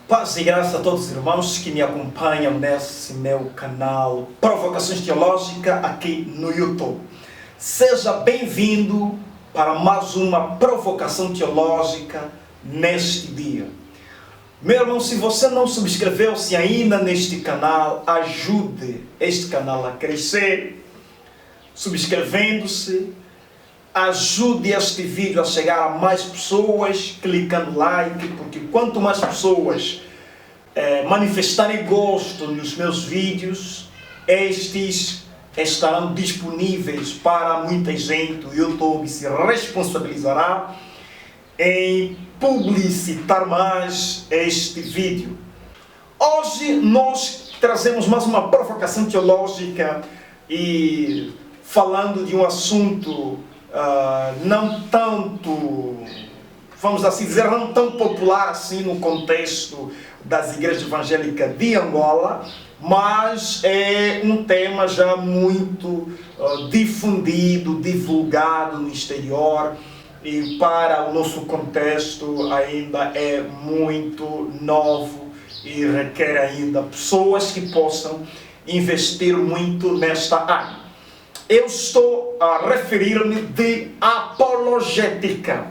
Paz e graça a todos os irmãos que me acompanham nesse meu canal Provocações Teológicas aqui no YouTube. Seja bem-vindo para mais uma provocação teológica neste dia. Meu irmão, se você não subscreveu-se ainda neste canal, ajude este canal a crescer, subscrevendo-se. Ajude este vídeo a chegar a mais pessoas, clicando like, porque quanto mais pessoas manifestarem gosto nos meus vídeos, estes estarão disponíveis para muita gente. O YouTube se responsabilizará em publicitar mais este vídeo. Hoje nós trazemos mais uma provocação teológica e falando de um assunto não tanto, vamos assim dizer, não tão popular assim no contexto das igrejas evangélicas de Angola, mas é um tema já muito difundido, divulgado no exterior, e para o nosso contexto ainda é muito novo e requer ainda pessoas que possam investir muito nesta área. Eu estou a referir-me de apologética.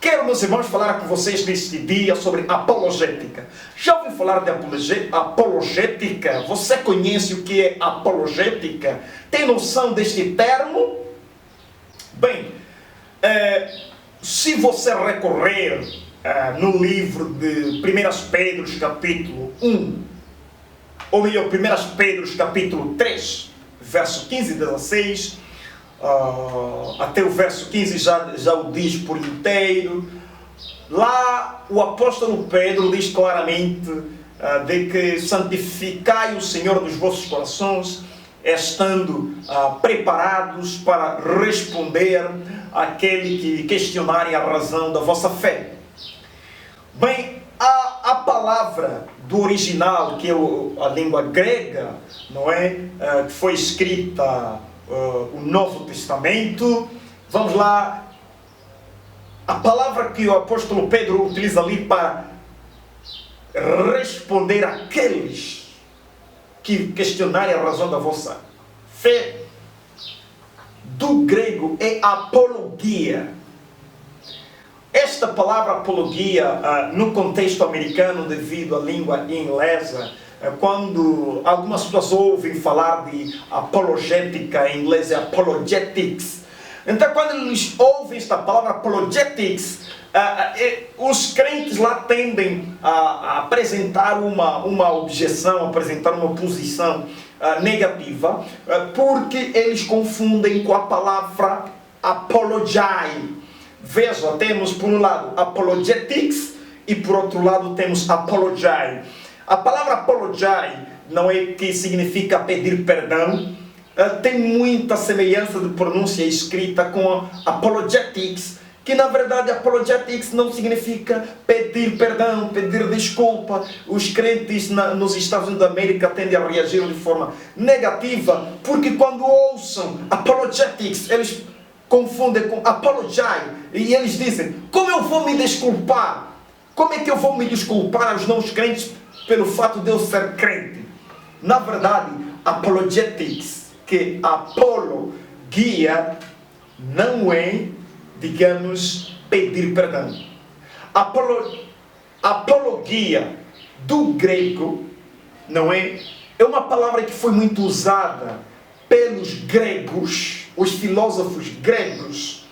Quero, meus irmãos, falar com vocês neste dia sobre apologética. Já ouviu falar de apologética? Você conhece o que é apologética? Tem noção deste termo? Bem, se você recorrer no livro de 1 Pedro, capítulo 1, ou melhor, 1 Pedro, capítulo 3, verso 15 e 16, até o verso 15 já o diz por inteiro. Lá o apóstolo Pedro diz claramente de que santificai o Senhor dos vossos corações, estando preparados para responder àquele que questionarem a razão da vossa fé. Bem, a palavra do original, que é a língua grega, não é? Que foi escrita o Novo Testamento. Vamos lá. A palavra que o apóstolo Pedro utiliza ali para responder àqueles que questionarem a razão da vossa fé, do grego é apologia. Esta palavra apologia, no contexto americano, devido à língua inglesa, quando algumas pessoas ouvem falar de apologética, em inglês é apologetics. Então, quando eles ouvem esta palavra apologetics, os crentes lá tendem a apresentar uma objeção, apresentar uma posição negativa, porque eles confundem com a palavra apologize. Veja, temos por um lado apologetics e por outro lado temos apologize. A palavra apologize não é que significa pedir perdão, tem muita semelhança de pronúncia escrita com apologetics, que na verdade apologetics não significa pedir perdão, pedir desculpa. Os crentes nos Estados Unidos da América tendem a reagir de forma negativa, porque quando ouçam apologetics, eles confundem com apologize, e eles dizem: como eu vou me desculpar? Como é que eu vou me desculpar aos não crentes pelo fato de eu ser crente? Na verdade, apologetics, que apologia, não é, digamos, pedir perdão. Apologia, do grego, não é? É uma palavra que foi muito usada pelos gregos, os filósofos gregos,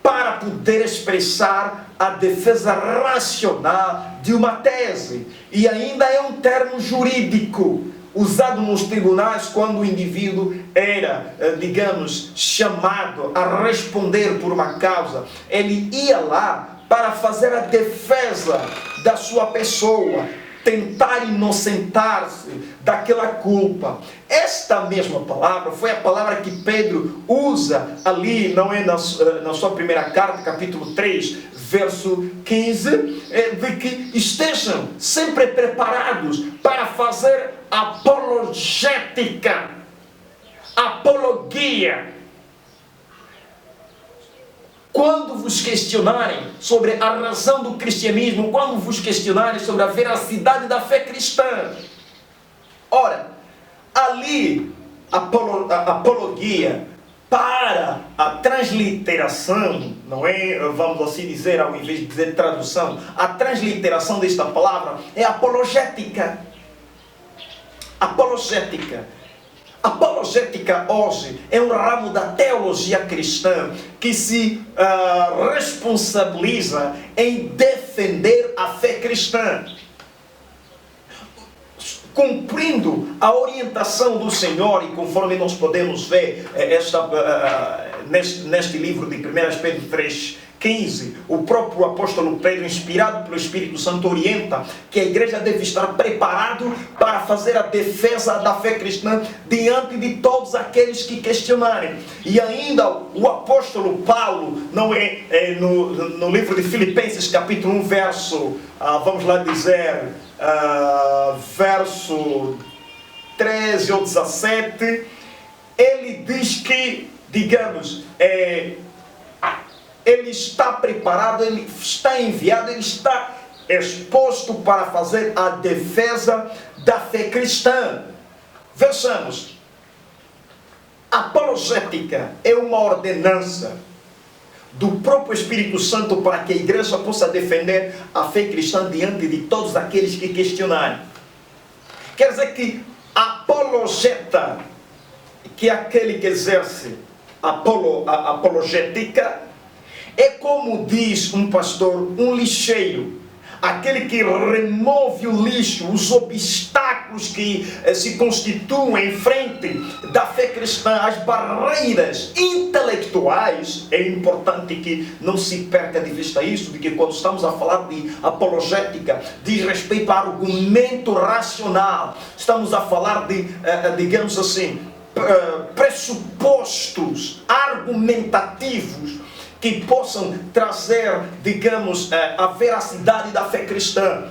para poder expressar a defesa racional de uma tese. E ainda é um termo jurídico usado nos tribunais quando o indivíduo era, digamos, chamado a responder por uma causa. Ele ia lá para fazer a defesa da sua pessoa, tentar inocentar-se daquela culpa. Esta mesma palavra foi a palavra que Pedro usa ali, não é, na sua primeira carta, capítulo 3, verso 15, de que estejam sempre preparados para fazer apologética, apologia. quando vos questionarem sobre a razão do cristianismo, quando vos questionarem sobre a veracidade da fé cristã. Ora, ali, a apologia para a transliteração, não é, vamos assim dizer, ao invés de dizer tradução, a transliteração desta palavra é apologética. Apologética. Apologética hoje é um ramo da teologia cristã que se responsabiliza em defender a fé cristã, cumprindo a orientação do Senhor, e conforme nós podemos ver neste livro de 1 Pedro 3,15, o próprio apóstolo Pedro, inspirado pelo Espírito Santo, orienta que a igreja deve estar preparado para fazer a defesa da fé cristã diante de todos aqueles que questionarem. E ainda o apóstolo Paulo, no livro de Filipenses capítulo 1, verso, vamos lá dizer, verso 13 ou 17, ele diz que, digamos, ele está preparado, ele está enviado, ele está exposto para fazer a defesa da fé cristã. Vejamos, apologética é uma ordenança do próprio Espírito Santo para que a igreja possa defender a fé cristã diante de todos aqueles que questionarem. Quer dizer que apologeta, que é aquele que exerce a apologética, é como diz um pastor, um lixeiro, aquele que remove o lixo, os obstáculos que se constituem em frente da fé cristã, as barreiras intelectuais. É importante que não se perca de vista isso, de que quando estamos a falar de apologética, diz respeito a argumento racional, estamos a falar de, digamos assim, pressupostos argumentativos que possam trazer, digamos, a veracidade da fé cristã.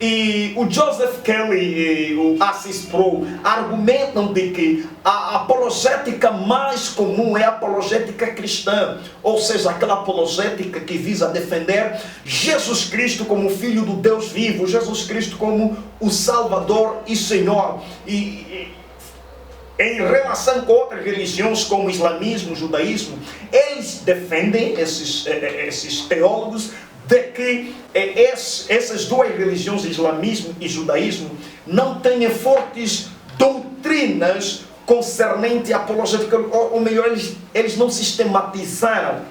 E o Joseph Kelly e o Assis Pro argumentam de que a apologética mais comum é a apologética cristã, ou seja, aquela apologética que visa defender Jesus Cristo como Filho do Deus vivo, Jesus Cristo como o Salvador e Senhor. Em relação com outras religiões como o islamismo, o judaísmo, eles defendem, esses teólogos, de que essas duas religiões, islamismo e judaísmo, não têm fortes doutrinas concernentes à apologética, ou melhor, eles não sistematizaram,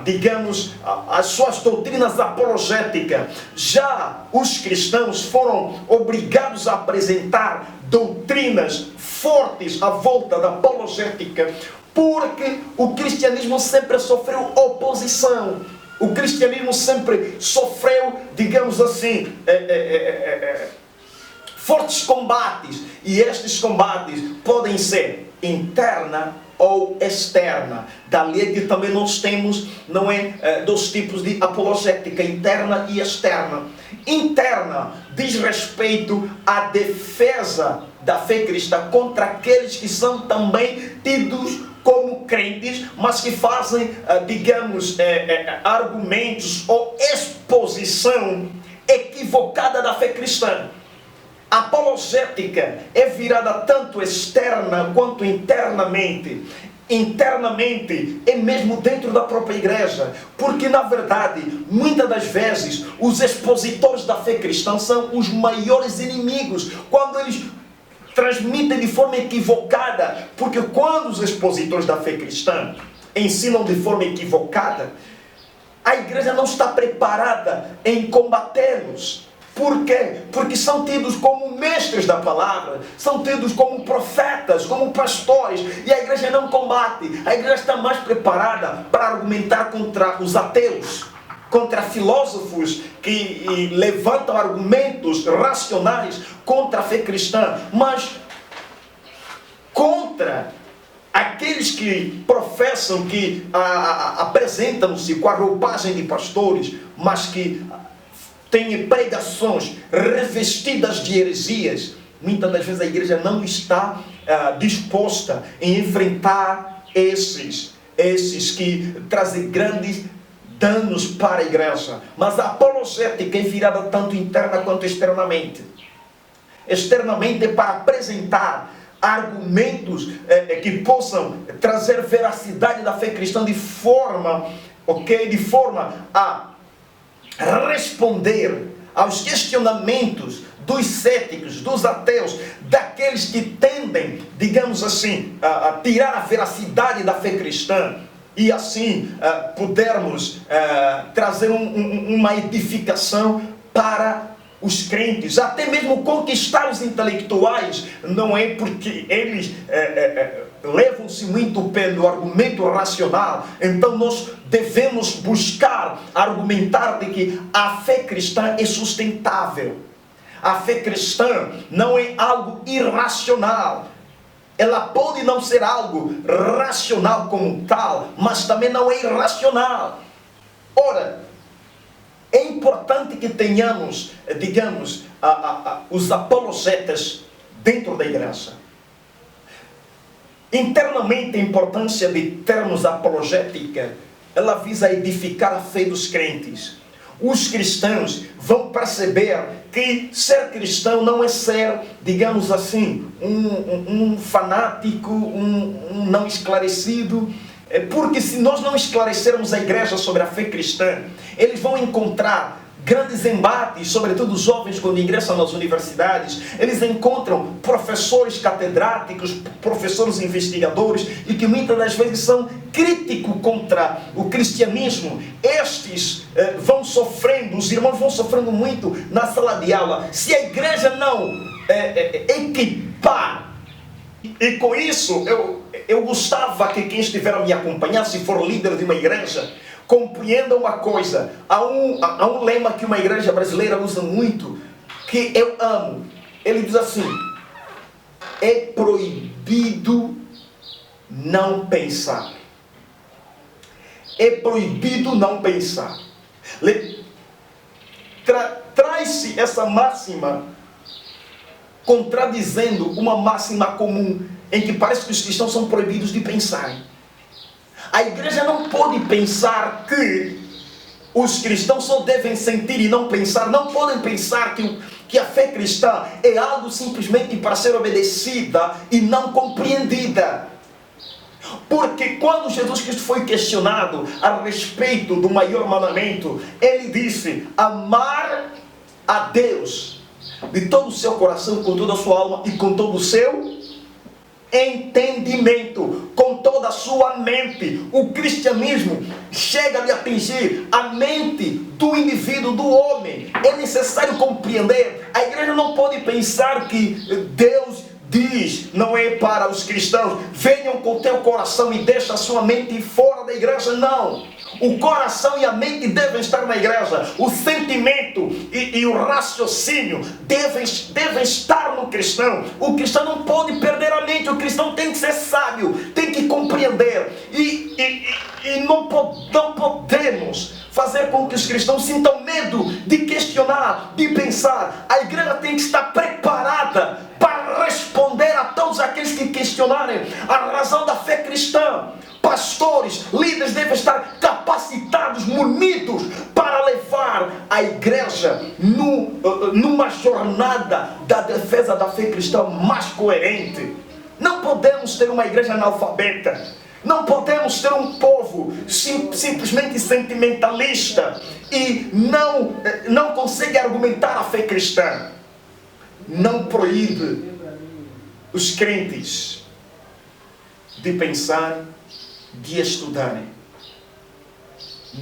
digamos, as suas doutrinas apologéticas. Já os cristãos foram obrigados a apresentar doutrinas fortes à volta da apologética, porque o cristianismo sempre sofreu oposição. O cristianismo sempre sofreu, digamos assim, fortes combates. E estes combates podem ser interna ou externa. Dali que também nós temos, não é, dois tipos de apologética, interna e externa. Interna diz respeito à defesa da fé cristã contra aqueles que são também tidos como crentes, mas que fazem, digamos, argumentos ou exposição equivocada da fé cristã. A apologética é virada tanto externa quanto internamente. Internamente é mesmo dentro da própria igreja, porque na verdade, muitas das vezes, os expositores da fé cristã são os maiores inimigos, quando eles transmitem de forma equivocada, porque quando os expositores da fé cristã ensinam de forma equivocada, a igreja não está preparada em combatê-los. Por quê? Porque são tidos como mestres da palavra, são tidos como profetas, como pastores, e a igreja não combate. A igreja está mais preparada para argumentar contra os ateus, contra filósofos que levantam argumentos racionais contra a fé cristã, mas contra aqueles que professam, que apresentam-se com a roupagem de pastores, mas que têm pregações revestidas de heresias. Muitas das vezes a igreja não está disposta em enfrentar esses esses que trazem grandes danos para a igreja. Mas a apologética é virada tanto interna quanto externamente. Externamente é para apresentar argumentos que possam trazer veracidade da fé cristã de forma a responder aos questionamentos dos céticos, dos ateus, daqueles que tendem, digamos assim, a tirar a veracidade da fé cristã, e assim pudermos trazer uma edificação para os crentes, até mesmo conquistar os intelectuais. Não é porque eles levam-se muito pelo argumento racional, então nós devemos buscar argumentar de que a fé cristã é sustentável. A fé cristã não é algo irracional. Ela pode não ser algo racional como tal, mas também não é irracional. Ora, é importante que tenhamos, digamos, os apologetas dentro da igreja. Internamente, a importância de termos apologética, ela visa edificar a fé dos crentes. Os cristãos vão perceber que ser cristão não é ser, digamos assim, um fanático, um não esclarecido. Porque se nós não esclarecermos a igreja sobre a fé cristã, eles vão encontrar grandes embates, sobretudo os jovens quando ingressam nas universidades. Eles encontram professores catedráticos, professores investigadores, e que muitas das vezes são críticos contra o cristianismo. Estes vão sofrendo, os irmãos vão sofrendo muito na sala de aula, se a igreja não equipar. E com isso, eu gostava que quem estiver a me acompanhar, se for líder de uma igreja, compreenda uma coisa. Há um lema que uma igreja brasileira usa muito, que eu amo. Ele diz assim: é proibido não pensar. É proibido não pensar. Traz-se essa máxima contradizendo uma máxima comum, em que parece que os cristãos são proibidos de pensarem. A igreja não pode pensar que os cristãos só devem sentir e não pensar. Não podem pensar que a fé cristã é algo simplesmente para ser obedecida e não compreendida. Porque quando Jesus Cristo foi questionado a respeito do maior mandamento, ele disse: amar a Deus de todo o seu coração, com toda a sua alma e com todo o seu entendimento, com toda a sua mente. O cristianismo chega a atingir a mente do indivíduo, do homem. É necessário compreender. A igreja não pode pensar que Deus diz, não é para os cristãos: venham com teu coração e deixa a sua mente fora da igreja. Não. O coração e a mente devem estar na igreja. O sentimento e o raciocínio devem estar no cristão. O cristão não pode perder a mente. O cristão tem que ser sábio, tem que compreender. E não podemos fazer com que os cristãos sintam medo de questionar, de pensar. A igreja tem que estar preparada para responder a todos aqueles que questionarem a razão da fé cristã. Pastores, líderes devem estar capacitados, munidos para levar a igreja numa jornada da defesa da fé cristã mais coerente. Não podemos ter uma igreja analfabeta. Não podemos ter um povo simplesmente sentimentalista e não consegue argumentar a fé cristã. Não proíbe os crentes de pensar, de estudarem.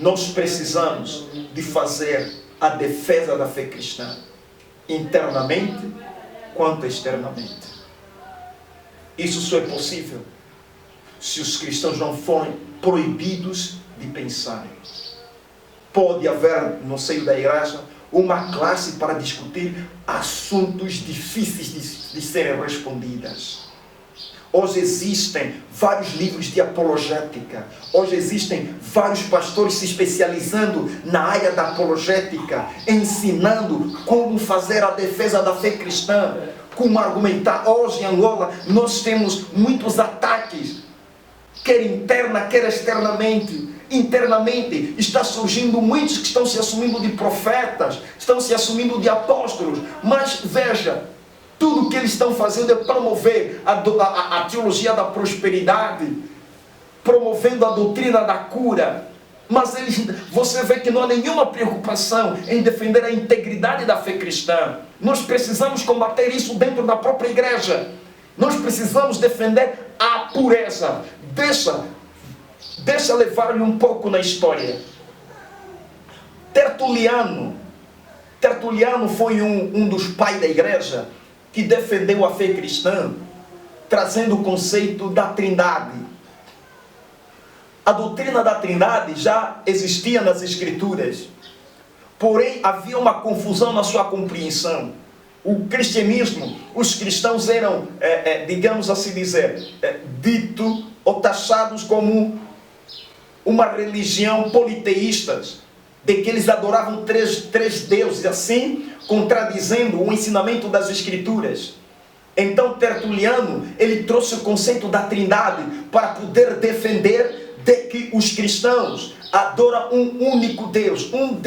Nós precisamos de fazer a defesa da fé cristã, internamente quanto externamente. Isso só é possível se os cristãos não forem proibidos de pensarem. Pode haver no seio da igreja uma classe para discutir assuntos difíceis de serem respondidas. Hoje existem vários livros de apologética. Hoje existem vários pastores se especializando na área da apologética, ensinando como fazer a defesa da fé cristã, como argumentar. Hoje em Angola nós temos muitos ataques quer interna, quer externamente. Internamente está surgindo muitos que estão se assumindo de profetas, estão se assumindo de apóstolos, mas veja, tudo que eles estão fazendo é promover a teologia da prosperidade, promovendo a doutrina da cura, mas você vê que não há nenhuma preocupação em defender a integridade da fé cristã. Nós precisamos combater isso dentro da própria igreja. Nós precisamos defender a pureza. Deixa levar-lhe um pouco na história. Tertuliano foi um dos pais da igreja que defendeu a fé cristã, trazendo o conceito da Trindade. A doutrina da Trindade já existia nas Escrituras, porém havia uma confusão na sua compreensão. O cristianismo, os cristãos eram, digamos assim dizer, dito ou taxados como uma religião politeísta, de que eles adoravam três deuses, assim contradizendo o ensinamento das Escrituras. Então Tertuliano, ele trouxe o conceito da Trindade para poder defender de que os cristãos adoram um único Deus, um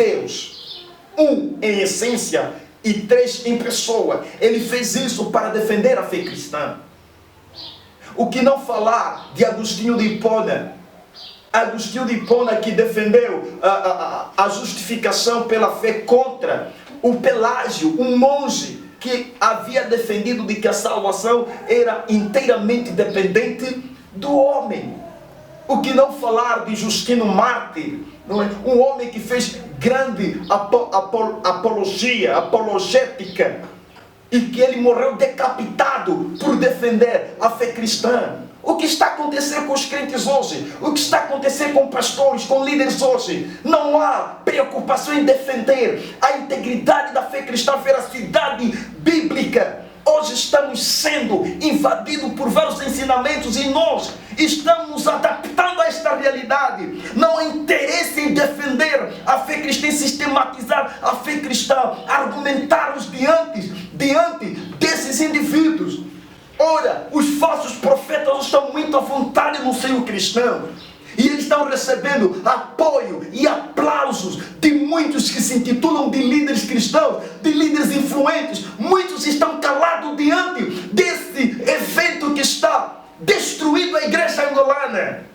em essência e três em pessoa. Ele fez isso para defender a fé cristã. O que não falar de Agostinho de Hipona? Agostinho de Hipona, que defendeu a justificação pela fé contra o Pelágio, um monge que havia defendido de que a salvação era inteiramente dependente do homem. O que não falar de Justino Mártir, não é? Um homem que fez grande apologética, e que ele morreu decapitado por defender a fé cristã. O que está acontecendo com os crentes hoje? O que está acontecendo com pastores, com líderes hoje? Não há preocupação em defender a integridade da fé cristã, a veracidade bíblica. Hoje estamos sendo invadidos por vários ensinamentos e nós estamos nos adaptando a esta realidade. Não há interesse em defender a fé cristã, em sistematizar a fé cristã, argumentarmos diante desses indivíduos. Ora, os falsos profetas estão muito à vontade no seio cristão. E eles estão recebendo apoio e aplausos de muitos que se intitulam de líderes cristãos, de líderes influentes. Muitos estão calados diante desse evento que está destruindo a igreja angolana.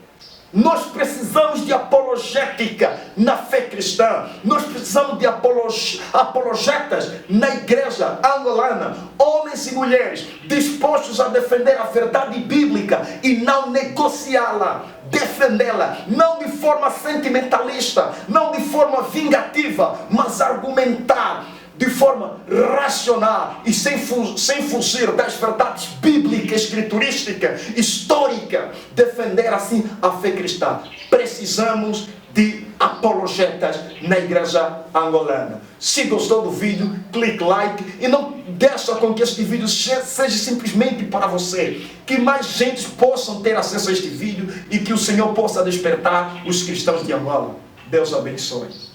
Nós precisamos de apologética na fé cristã. Nós precisamos de apologetas na igreja angolana. Homens e mulheres dispostos a defender a verdade bíblica e não negociá-la. Defendê-la, não de forma sentimentalista, não de forma vingativa, mas argumentar de forma racional e sem fugir das verdades bíblicas, escriturísticas, históricas, defender assim a fé cristã. Precisamos de apologetas na igreja angolana. Se gostou do vídeo, clique like e não deixa com que este vídeo seja simplesmente para você. Que mais gente possam ter acesso a este vídeo e que o Senhor possa despertar os cristãos de Angola. Deus abençoe.